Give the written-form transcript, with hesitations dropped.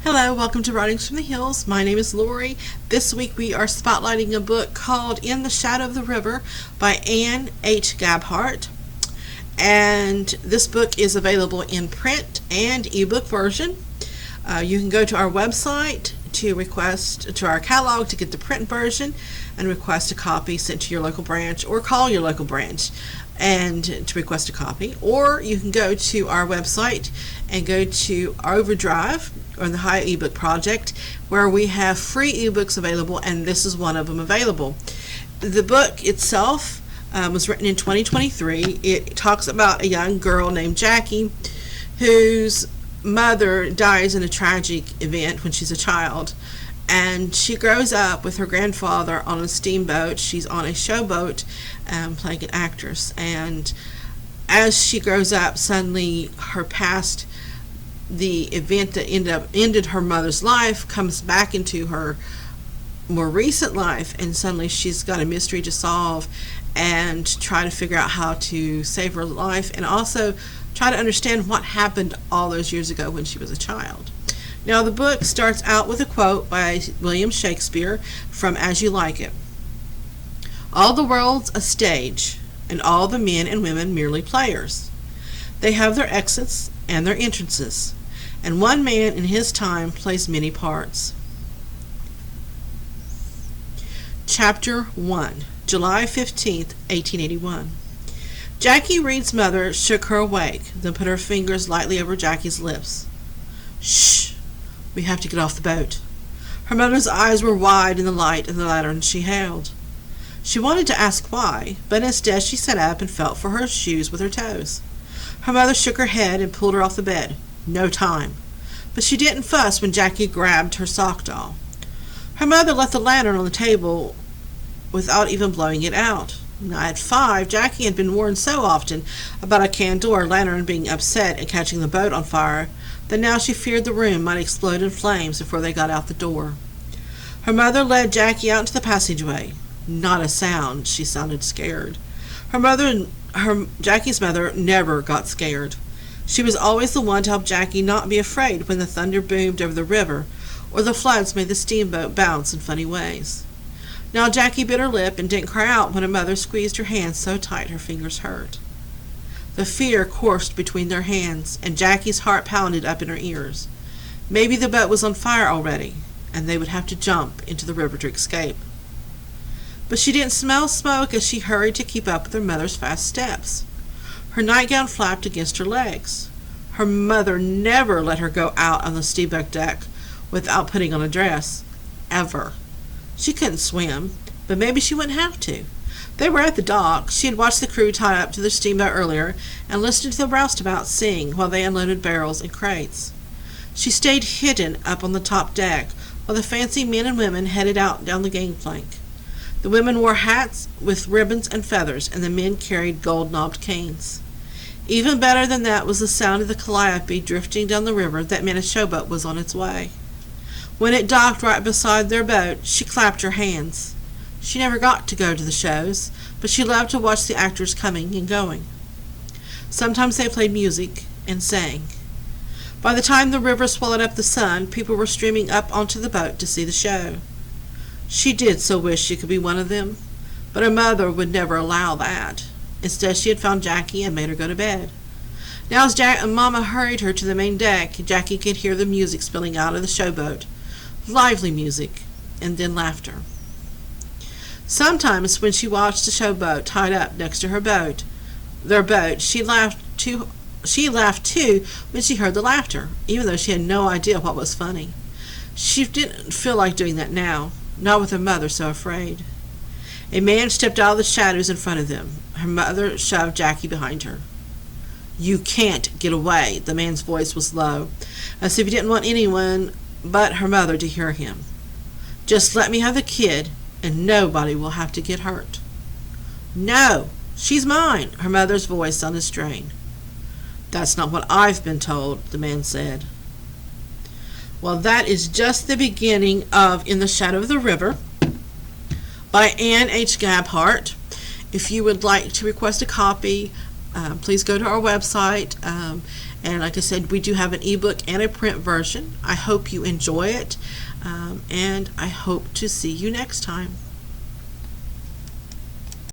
Hello, welcome to Writings from the Hills. My name is Lori. This week we are spotlighting a book called In the Shadow of the River by Anne H. Gabhart. And this book is available in print and ebook version. You can go to our website to our catalog to get the print version and request a copy sent to your local branch, or call your local branch and to request a copy. Or you can go to our website and go to Overdrive or the High Ebook Project, where we have free ebooks available, and this is one of them available. The book itself was written in 2023. It talks about a young girl named Jackie whose mother dies in a tragic event when she's a child, and she grows up with her grandfather on a steamboat. She's on a showboat playing an actress, and as she grows up, suddenly her past, the event that ended her mother's life, comes back into her more recent life, and suddenly she's got a mystery to solve and try to figure out how to save her life, and also try to understand what happened all those years ago when she was a child. Now, the book starts out with a quote by William Shakespeare from As You Like It. "All the world's a stage, and all the men and women merely players. They have their exits and their entrances, and one man in his time plays many parts." Chapter 1, July 15th, 1881. Jackie Reed's mother shook her awake, then put her fingers lightly over Jackie's lips. "Shh! We have to get off the boat." Her mother's eyes were wide in the light of the lantern she held. She wanted to ask why, but instead she sat up and felt for her shoes with her toes. Her mother shook her head and pulled her off the bed. No time. But she didn't fuss when Jackie grabbed her sock doll. Her mother left the lantern on the table without even blowing it out. Now, at 5, Jackie had been warned so often about a candle or lantern being upset and catching the boat on fire that now she feared the room might explode in flames before they got out the door. Her mother led Jackie out into the passageway. Not a sound. She sounded scared. Jackie's mother never got scared. She was always the one to help Jackie not be afraid when the thunder boomed over the river or the floods made the steamboat bounce in funny ways. Now Jackie bit her lip and didn't cry out when her mother squeezed her hands so tight her fingers hurt. The fear coursed between their hands, and Jackie's heart pounded up in her ears. Maybe the boat was on fire already, and they would have to jump into the river to escape. But she didn't smell smoke as she hurried to keep up with her mother's fast steps. Her nightgown flapped against her legs. Her mother never let her go out on the steamboat deck without putting on a dress. Ever. She couldn't swim, but maybe she wouldn't have to. They were at the dock. She had watched the crew tie up to the steamboat earlier and listened to the roustabouts sing while they unloaded barrels and crates. She stayed hidden up on the top deck while the fancy men and women headed out down the gangplank. The women wore hats with ribbons and feathers, and the men carried gold-knobbed canes. Even better than that was the sound of the calliope drifting down the river that meant a showboat was on its way. When it docked right beside their boat, she clapped her hands. She never got to go to the shows, but she loved to watch the actors coming and going. Sometimes they played music and sang. By the time the river swallowed up the sun, people were streaming up onto the boat to see the show. She did so wish she could be one of them, but her mother would never allow that. Instead, she had found Jackie and made her go to bed. Now, as Mama hurried her to the main deck, Jackie could hear the music spilling out of the showboat. Lively music, and then laughter. Sometimes, when she watched the showboat tied up next to their boat, she laughed too when she heard the laughter, even though she had no idea what was funny. She didn't feel like doing that now, not with her mother so afraid. A man stepped out of the shadows in front of them. Her mother shoved Jackie behind her. "You can't get away." The man's voice was low, as if he didn't want anyone but her mother to hear him. "Just let me have the kid, and nobody will have to get hurt." "No, she's mine." Her mother's voice sounded strained. "That's not what I've been told," the man said. Well, that is just the beginning of In the Shadow of the River by Anne H. Gabhart. If you would like to request a copy, please go to our website And like I said, we do have an ebook and a print version. I hope you enjoy it, and I hope to see you next time.